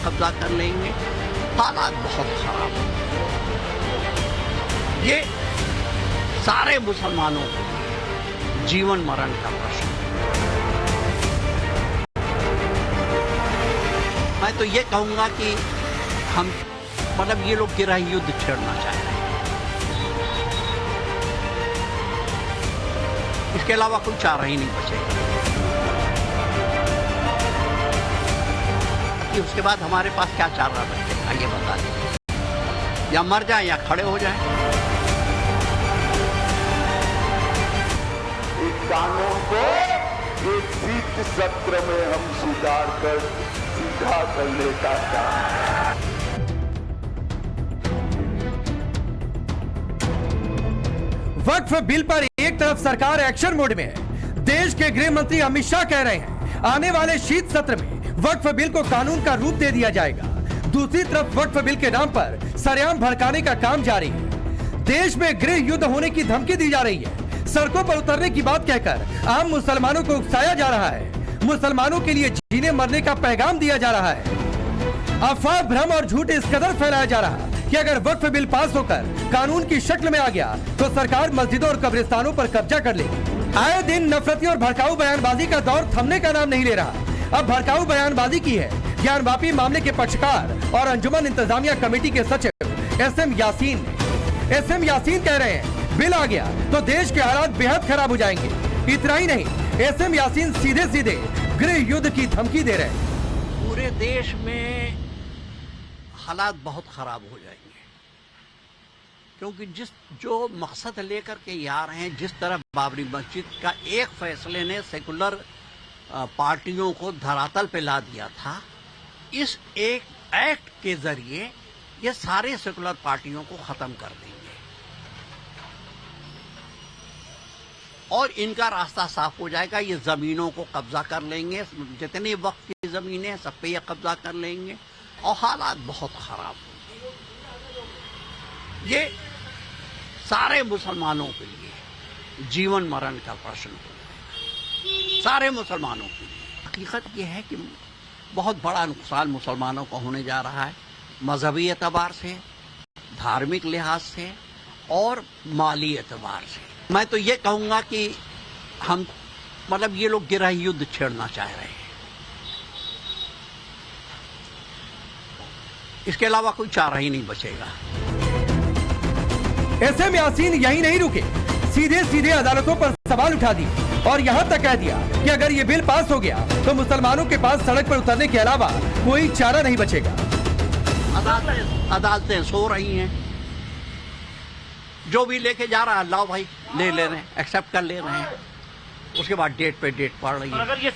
कब्जा कर लेंगे। हालात बहुत खराब हैं। ये सारे मुसलमानों को जीवन मरण का प्रश्न है। मैं तो ये कहूंगा कि हम ये लोग गिरह युद्ध छेड़ना चाह रहे हैं। इसके अलावा कोई चारा ही नहीं बचेगा। कि उसके बाद हमारे पास क्या चारा बचेगा ये बता दीजिए। या मर जाए या खड़े हो जाए। इस कानून को एक शीत सत्र में हम सुधार कर सीधा करने का काम। वक्फ बिल पर एक तरफ सरकार एक्शन मोड में है। देश के गृह मंत्री अमित शाह कह रहे हैं आने वाले शीत सत्र में वक्फ बिल को कानून का रूप दे दिया जाएगा। दूसरी तरफ वक्फ बिल के नाम पर सरेआम भड़काने का काम जारी है। देश में गृह युद्ध होने की धमकी दी जा रही है। सड़कों पर उतरने की बात कहकर आम मुसलमानों को उकसाया जा रहा है। मुसलमानों के लिए जीने मरने का पैगाम दिया जा रहा है। अफवाह, भ्रम और झूठ इस कदर फैलाया जा रहा है कि अगर वक्फ बिल पास होकर कानून की शक्ल में आ गया तो सरकार मस्जिदों और कब्रिस्तानों पर कब्जा कर लेगी। आए दिन नफरती और भड़काऊ बयानबाजी का दौर थमने का नाम नहीं ले रहा। अब भड़काऊ बयानबाजी की है ज्ञानवापी मामले के पक्षकार और अंजुमन इंतजामिया कमेटी के सचिव एसएम यासीन ने। एसएम यासीन कह रहे हैं बिल आ गया तो देश के हालात बेहद खराब हो जाएंगे। इतना ही नहीं, एसएम यासीन सीधे सीधे गृह युद्ध की धमकी दे रहे हैं। पूरे देश में हालात बहुत खराब हो जाएंगे, क्योंकि जो मकसद लेकर के ये आ रहे हैं, जिस तरह बाबरी मस्जिद का एक फैसले ने सेकुलर पार्टियों को धरातल पे ला दिया था, इस एक एक्ट के जरिए ये सारे सेकुलर पार्टियों को खत्म कर देंगे और इनका रास्ता साफ हो जाएगा। ये जमीनों को कब्जा कर लेंगे, जितनी वक्त की जमीनें सब पे ये कब्जा कर लेंगे और हालात बहुत खराब होंगे। ये सारे मुसलमानों के लिए जीवन मरण का प्रश्न है। सारे मुसलमानों के लिए हकीकत ये है कि बहुत बड़ा नुकसान मुसलमानों को होने जा रहा है, मजहबी एतबार से, धार्मिक लिहाज से और माली एतबार से। मैं तो ये कहूंगा कि हम ये लोग गिरह युद्ध छेड़ना चाह रहे हैं। इसके अलावा कोई चारा ही नहीं बचेगा। एसएम यासीन यही नहीं रुके, सीधे सीधे अदालतों पर सवाल उठा दिए और यहाँ तक कह दिया कि अगर ये बिल पास हो गया तो मुसलमानों के पास सड़क पर उतरने के अलावा कोई चारा नहीं बचेगा। अदालतें सो रही हैं, जो भी लेके जा रहा है लाओ भाई ले रहे हैं, एक्सेप्ट कर ले रहे हैं, उसके बाद डेट पे डेट पड़ रही है। अगर ये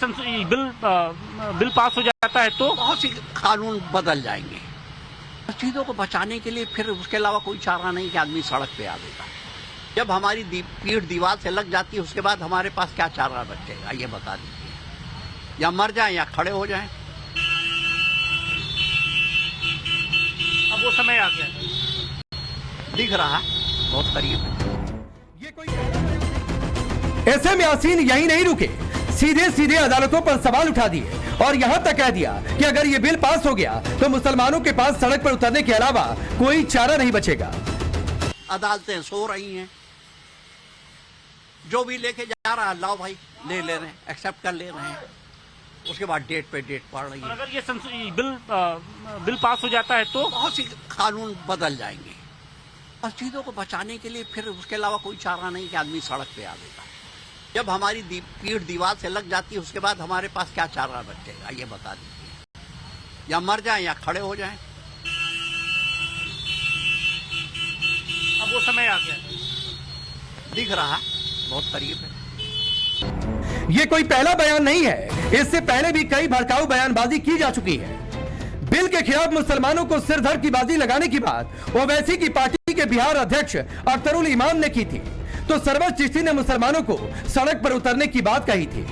बिल पास हो जाता है तो बहुत सी कानून बदल जाएंगे चीजों को बचाने के लिए। फिर उसके अलावा कोई चारा नहीं कि आदमी सड़क पे आ देगा। जब हमारी पीठ दीवार से लग जाती है उसके बाद हमारे पास क्या चारा बचेगा ये बता दीजिए। या मर जाए या खड़े हो जाए। अब वो समय आ गया, दिख रहा है बहुत करीब है। एसएम यासीन यही नहीं रुके, सीधे सीधे अदालतों पर सवाल उठा दिए और यहाँ तक कह दिया कि अगर ये बिल पास हो गया तो मुसलमानों के पास सड़क पर उतरने के अलावा कोई चारा नहीं बचेगा। अदालतें सो रही हैं, जो भी लेके जा रहा है लाओ भाई ले रहे हैं, एक्सेप्ट कर ले रहे हैं, उसके बाद डेट पे डेट पड़ रही है। अगर ये बिल पास हो जाता है तो बहुत सी कानून बदल जाएंगे और चीजों को बचाने के लिए। फिर उसके अलावा कोई चारा नहीं कि आदमी सड़क पे आ देगा। जब हमारी पीठ दीवार से लग जाती है उसके बाद हमारे पास क्या चारा बचेगा ये बता दीजिए। या मर जाए या खड़े हो जाए। अब वो समय आ गया, दिख रहा है बहुत करीब है। ये कोई पहला बयान नहीं है, इससे पहले भी कई भड़काऊ बयानबाजी की जा चुकी है। बिल के खिलाफ मुसलमानों को सिरधर की बाजी लगाने की बात ओवैसी की पार्टी के बिहार अध्यक्ष अख्तरुल इमाम ने की थी, तो सरवर चिश्ती ने मुसलमानों को सड़क पर उतरने की बात कही थी।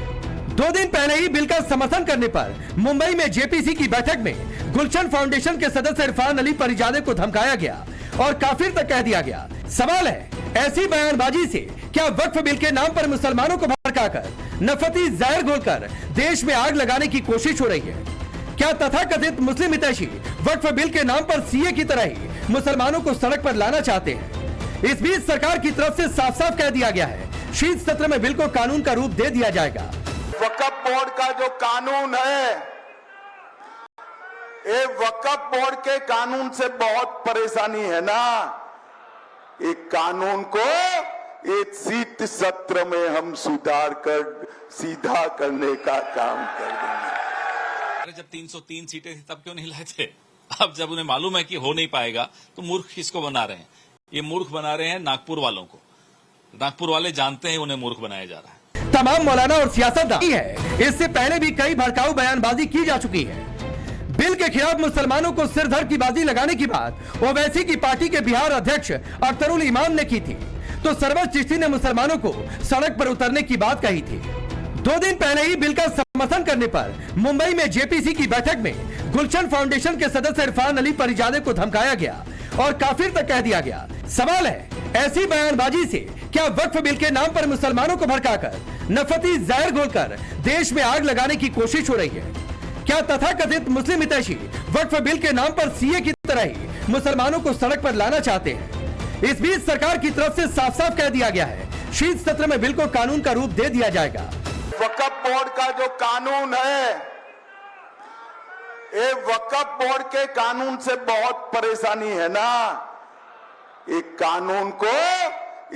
2 दिन पहले ही बिल का समर्थन करने पर मुंबई में जेपीसी की बैठक में गुलशन फाउंडेशन के सदस्य इरफान अली परिजादे को धमकाया गया और काफिर तक कह दिया गया। सवाल है, ऐसी बयानबाजी से क्या वक्फ बिल के नाम पर मुसलमानों को भड़काकर नफरती जहर घोलकर देश में आग लगाने की कोशिश हो रही है? क्या तथाकथित मुस्लिम हितैषी वक्फ बिल के नाम पर सीए की तरह ही मुसलमानों को सड़क पर लाना चाहते हैं? इस बीच सरकार की तरफ से साफ साफ कह दिया गया है, शीत सत्र में बिल को कानून का रूप दे दिया जाएगा। वक्फ बोर्ड का जो कानून है, ये वक्फ बोर्ड के कानून से बहुत परेशानी है ना। एक कानून को एक शीत सत्र में हम सुधार कर सीधा करने का काम कर देंगे। अरे जब 303 सीटें थी तब क्यों नहीं लाए थे? अब जब उन्हें मालूम है कि हो नहीं पाएगा तो मूर्ख किसको बना रहे हैं? ये मूर्ख बना रहे हैं नागपुर वालों को। नागपुर वाले जानते हैं उन्हें मूर्ख बनाया जा रहा है। तमाम मौलाना और सियासतदान है, इससे पहले भी कई भड़काऊ बयानबाजी की जा चुकी है। बिल के खिलाफ मुसलमानों को सिरधर की बाजी लगाने की बात ओवैसी की पार्टी के बिहार अध्यक्ष अख्तरुल इमाम ने की थी, तो सरवर चिश्ती ने मुसलमानों को सड़क पर उतरने की बात कही थी। 2 दिन पहले ही बिल का समर्थन करने पर मुंबई में जेपीसी की बैठक में गुलशन फाउंडेशन के सदस्य इरफान अली परिजादे को धमकाया गया और काफिर तक कह दिया गया। सवाल है, ऐसी बयानबाजी से क्या वक्फ बिल के नाम पर मुसलमानों को भड़काकर नफरती जहर घोलकर देश में आग लगाने की कोशिश हो रही है? क्या तथाकथित मुस्लिम हितैषी वक्फ बिल के नाम पर सीए की तरह ही मुसलमानों को सड़क पर लाना चाहते हैं? इस बीच सरकार की तरफ से साफ साफ कह दिया गया है, शीत सत्र में बिल को कानून का रूप दे दिया जाएगा। वक्फ बोर्ड का जो कानून है, ये वक्फ बोर्ड के कानून से बहुत परेशानी है ना। एक कानून को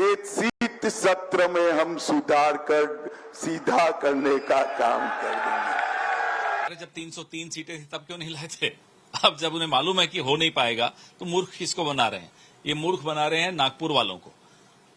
एक शीत सत्र में हम सुधार कर सीधा करने का काम कर देंगे। अरे जब 303 सीटें थी तब क्यों नहीं लाए थे? अब जब उन्हें मालूम है कि हो नहीं पाएगा तो मूर्ख किसको बना रहे हैं? ये मूर्ख बना रहे हैं नागपुर वालों को।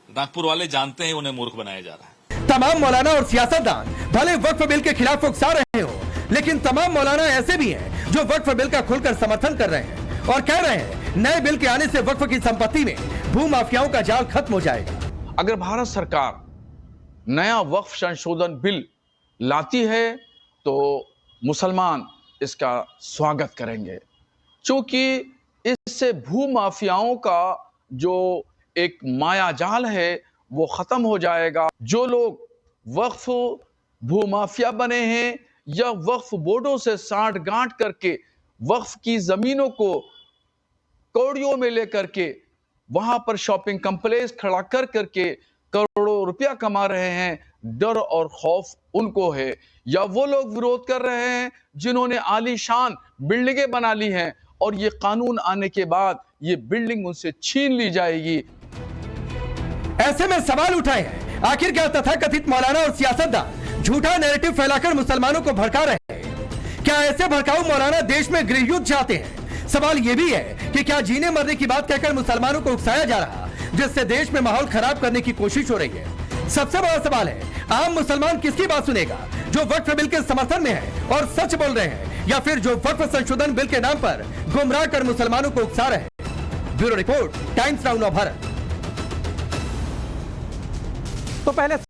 नागपुर वाले जानते हैं उन्हें मूर्ख बनाया जा रहा है। तमाम मौलाना और सियासतदान भले वक्फ बिल के खिलाफ उकसा रहे हो, लेकिन तमाम मौलाना ऐसे भी हैं जो वक्फ बिल का खुलकर समर्थन कर रहे हैं और कह रहे हैं नए बिल के आने से वक्फ की संपत्ति में भू माफियाओं का जाल खत्म हो जाएगा। अगर भारत सरकार नया वक्फ संशोधन बिल लाती है तो मुसलमान इसका स्वागत करेंगे, क्योंकि इससे भू माफियाओं का जो एक माया जाल है वो खत्म हो जाएगा। जो लोग वक्फ भू माफिया बने हैं या वक्फ बोर्डों से साठ गांठ करके वक्फ की जमीनों को कौड़ियों में लेकर के वहां पर शॉपिंग कॉम्प्लेक्स खड़ा कर करके करोड़ों रुपया कमा रहे हैं, डर और खौफ उनको है। या वो लोग विरोध कर रहे हैं जिन्होंने आलीशान बिल्डिंगें बना ली हैं और ये कानून आने के बाद ये बिल्डिंग उनसे छीन ली जाएगी। ऐसे में सवाल उठाए हैं, आखिर क्या तथाकथित मौलाना और सियासतदान झूठा नैरेटिव फैलाकर मुसलमानों को भड़का रहे हैं? क्या ऐसे भड़काऊ मौलाना देश में गृह युद्ध चाहते हैं? सवाल यह भी है कि क्या जीने मरने की बात कहकर मुसलमानों को उकसाया जा रहा, जिससे देश में माहौल खराब करने की कोशिश हो रही है? सबसे बड़ा सवाल है, आम मुसलमान किसकी बात सुनेगा? जो वक्फ बिल के समर्थन में है और सच बोल रहे हैं, या फिर जो वक्फ संशोधन बिल के नाम पर गुमराह कर मुसलमानों को उकसा रहे हैं? Bureau report, times now Bharat. तो पहले